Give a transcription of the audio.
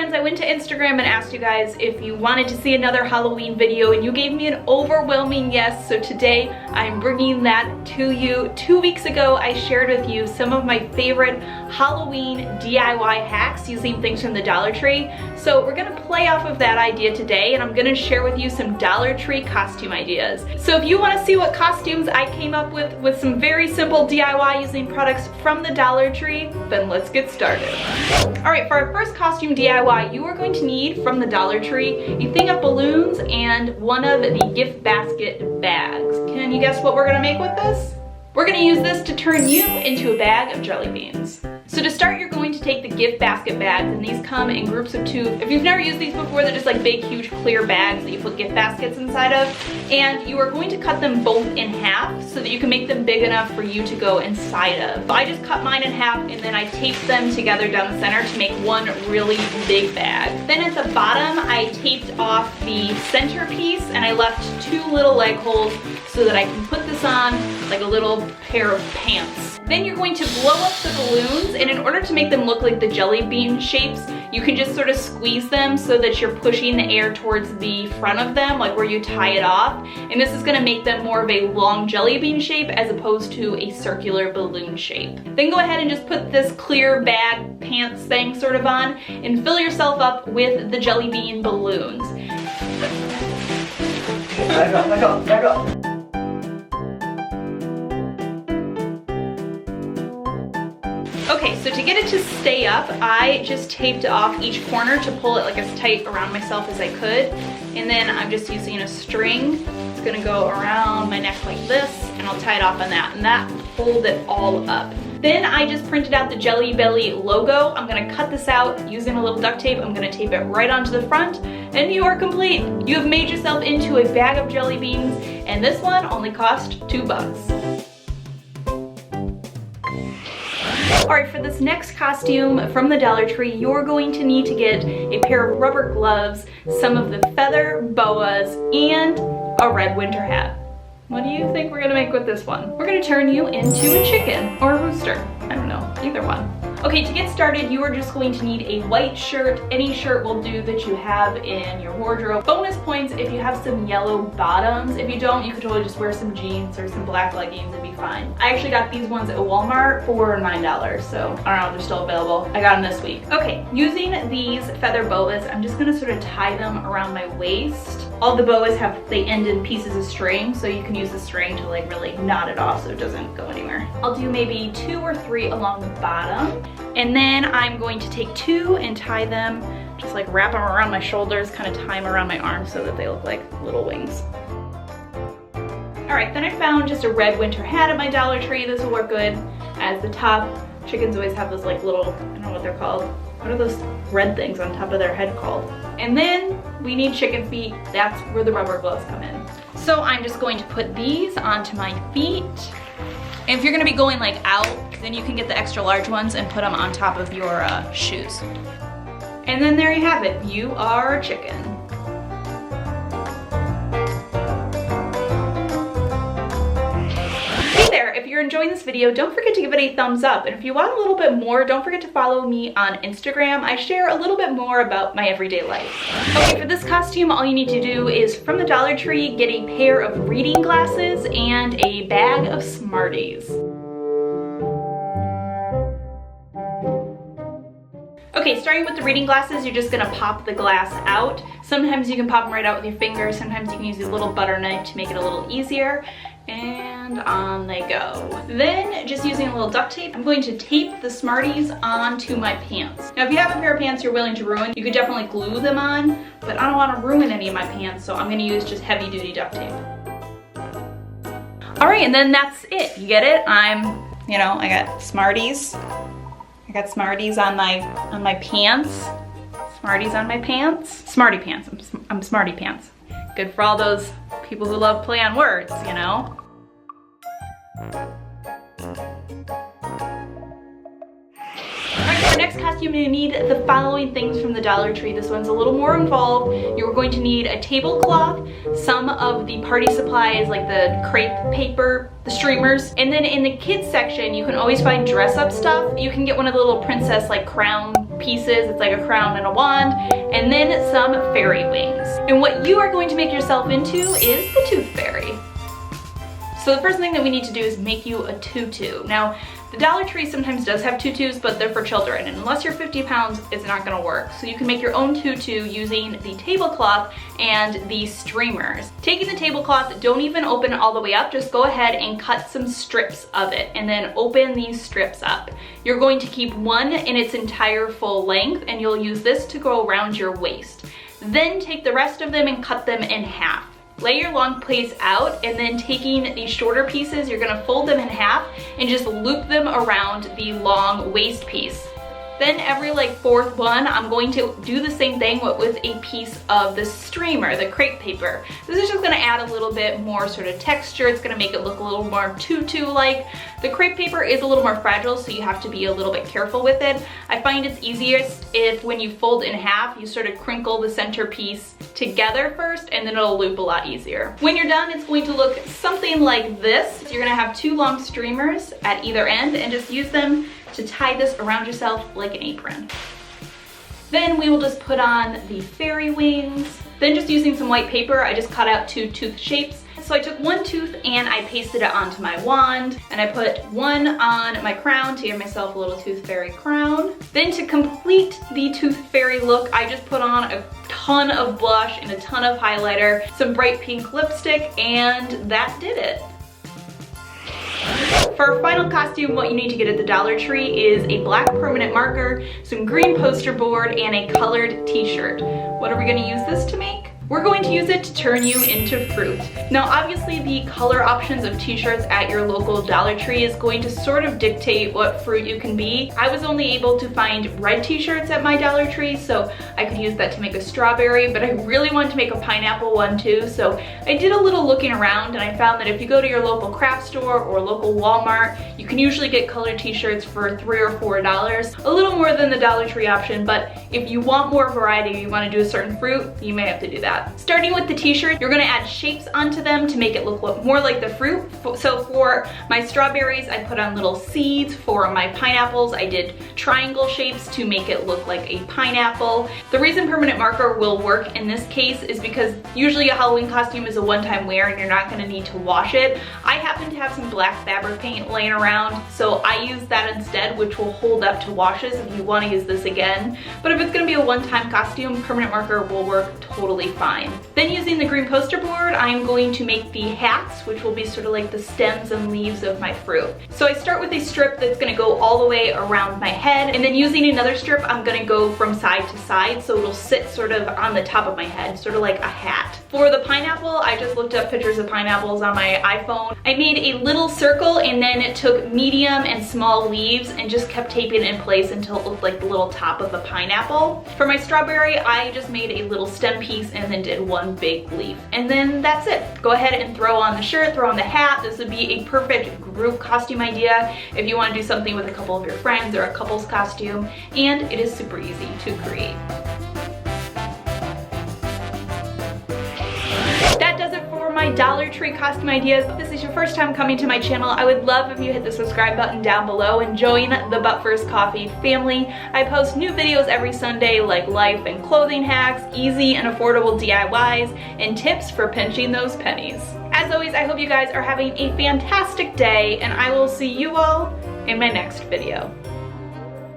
friends, I went to Instagram and asked you guys if you wanted to see another Halloween video, and you gave me an overwhelming yes, so today I'm bringing that to you. 2 weeks ago, I shared with you some of my favorite Halloween DIY hacks using things from the Dollar Tree. So we're gonna play off of that idea today, and I'm gonna share with you some Dollar Tree costume ideas. So if you wanna see what costumes I came up with some very simple DIY using products from the Dollar Tree, then let's get started. All right, for our first costume DIY, you are going to need from the Dollar Tree a thing of balloons and one of the gift basket bags. Can you guess what we're gonna make with this? We're gonna use this to turn you into a bag of jelly beans. So to start, you're going to take the gift basket bags, and these come in groups of 2. If you've never used these before, they're just like big, huge, clear bags that you put gift baskets inside of. And you are going to cut them both in half so that you can make them big enough for you to go inside of. So I just cut mine in half, and then I taped them together down the center to make one really big bag. Then at the bottom, I taped off the center piece, and I left 2 little leg holes so that I can put this on like a little pair of pants. Then you're going to blow up the balloons, and in order to make them look like the jelly bean shapes, you can just sort of squeeze them so that you're pushing the air towards the front of them, like where you tie it off. And this is gonna make them more of a long jelly bean shape as opposed to a circular balloon shape. Then go ahead and just put this clear bag pants thing sort of on and fill yourself up with the jelly bean balloons. Back up. Okay, so to get it to stay up, I just taped off each corner to pull it like as tight around myself as I could. And then I'm just using a string. It's gonna go around my neck like this, and I'll tie it off on that, and that will hold it all up. Then I just printed out the Jelly Belly logo. I'm gonna cut this out using a little duct tape. I'm gonna tape it right onto the front, and you are complete. You have made yourself into a bag of jelly beans, and this one only cost $2. Alright, for this next costume from the Dollar Tree, you're going to need to get a pair of rubber gloves, some of the feather boas, and a red winter hat. What do you think we're gonna make with this one? We're gonna turn you into a chicken or a rooster. I don't know, either one. Okay, to get started, you are just going to need a white shirt. Any shirt will do that you have in your wardrobe. Bonus points if you have some yellow bottoms. If you don't, you could totally just wear some jeans or some black leggings, it'd be fine. I actually got these ones at Walmart for $9, so I don't know if they're still available. I got them this week. Okay, using these feather boas, I'm just gonna sort of tie them around my waist. All the boas they end in pieces of string, so you can use the string to like really knot it off so it doesn't go anywhere. I'll do maybe 2 or 3 along the bottom. And then I'm going to take 2 and tie them, just like wrap them around my shoulders, kind of tie them around my arms so that they look like little wings. All right, then I found just a red winter hat at my Dollar Tree. This will work good as the top. Chickens always have those like little, I don't know what they're called. What are those red things on top of their head called? And then we need chicken feet. That's where the rubber gloves come in. So I'm just going to put these onto my feet. And if you're gonna be going like out, then you can get the extra large ones and put them on top of your shoes. And then there you have it. You are a chicken. Hey there, if you're enjoying this video, don't forget to give it a thumbs up. And if you want a little bit more, don't forget to follow me on Instagram. I share a little bit more about my everyday life. Okay, for this costume, all you need to do is from the Dollar Tree, get a pair of reading glasses and a bag of Smarties. Okay, starting with the reading glasses, you're just gonna pop the glass out. Sometimes you can pop them right out with your fingers. Sometimes you can use a little butter knife to make it a little easier. And on they go. Then, just using a little duct tape, I'm going to tape the Smarties onto my pants. Now, if you have a pair of pants you're willing to ruin, you could definitely glue them on, but I don't want to ruin any of my pants, so I'm gonna use just heavy-duty duct tape. All right, and then that's it. You get it? I got Smarties. I got Smarties on my pants. Smarties on my pants. Smarty pants. I'm Smarty pants. Good for all those people who love play on words, you know? Alright, for our next costume, you need the following things from the Dollar Tree. This one's a little more involved. You're going to need a tablecloth, some of the party supplies like the crepe paper, the streamers, and then in the kids section, you can always find dress up stuff. You can get one of the little princess like crown pieces. It's like a crown and a wand, and then some fairy wings. And what you are going to make yourself into is the Tooth Fairy. So the first thing that we need to do is make you a tutu. Now, the Dollar Tree sometimes does have tutus, but they're for children, and unless you're 50 pounds, it's not gonna work. So you can make your own tutu using the tablecloth and the streamers. Taking the tablecloth, don't even open it all the way up, just go ahead and cut some strips of it, and then open these strips up. You're going to keep one in its entire full length, and you'll use this to go around your waist. Then take the rest of them and cut them in half. Lay your long piece out, and then taking these shorter pieces, you're gonna fold them in half and just loop them around the long waist piece. Then every like fourth one, I'm going to do the same thing with a piece of the streamer, the crepe paper. This is just gonna add a little bit more sort of texture. It's gonna make it look a little more tutu-like. The crepe paper is a little more fragile, so you have to be a little bit careful with it. I find it's easiest if when you fold in half, you sort of crinkle the center piece together first, and then it'll loop a lot easier. When you're done, it's going to look something like this. So you're gonna have two long streamers at either end, and just use them to tie this around yourself like an apron. Then we will just put on the fairy wings. Then just using some white paper, I just cut out two tooth shapes. So I took one tooth and I pasted it onto my wand, and I put one on my crown to give myself a little tooth fairy crown. Then to complete the tooth fairy look, I just put on a ton of blush and a ton of highlighter, some bright pink lipstick, and that did it. For our final costume, what you need to get at the Dollar Tree is a black permanent marker, some green poster board, and a colored t-shirt. What are we gonna use this to make? We're going to use it to turn you into fruit. Now obviously the color options of t-shirts at your local Dollar Tree is going to sort of dictate what fruit you can be. I was only able to find red t-shirts at my Dollar Tree, so I could use that to make a strawberry, but I really wanted to make a pineapple one too, so I did a little looking around, and I found that if you go to your local craft store or local Walmart, you can usually get colored t-shirts for $3 or $4, a little more than the Dollar Tree option, but if you want more variety, you want to do a certain fruit, you may have to do that. Starting with the t-shirt, you're gonna add shapes onto them to make it look more like the fruit. So for my strawberries, I put on little seeds. For my pineapples, I did triangle shapes to make it look like a pineapple. The reason permanent marker will work in this case is because usually a Halloween costume is a one-time wear and you're not gonna need to wash it. I happen to have some black fabric paint laying around, so I use that instead, which will hold up to washes if you wanna use this again. But if it's gonna be a one-time costume, permanent marker will work totally fine. Then using the green poster board, I'm going to make the hats, which will be sort of like the stems and leaves of my fruit. So I start with a strip that's gonna go all the way around my head, and then using another strip, I'm gonna go from side to side, so it'll sit sort of on the top of my head, sort of like a hat. For the pineapple, I just looked up pictures of pineapples on my iPhone. I made a little circle, and then it took medium and small leaves and just kept taping it in place until it looked like the little top of a pineapple. For my strawberry, I just made a little stem piece and then did one big leaf. And then that's it. Go ahead and throw on the shirt, throw on the hat. This would be a perfect group costume idea if you want to do something with a couple of your friends or a couple's costume, and it is super easy to create. That does it for my Dollar Tree costume ideas. If this is your first time coming to my channel, I would love if you hit the subscribe button down below and join the But First Coffee family. I post new videos every Sunday like life and clothing hacks, easy and affordable DIYs, and tips for pinching those pennies. As always, I hope you guys are having a fantastic day, and I will see you all in my next video.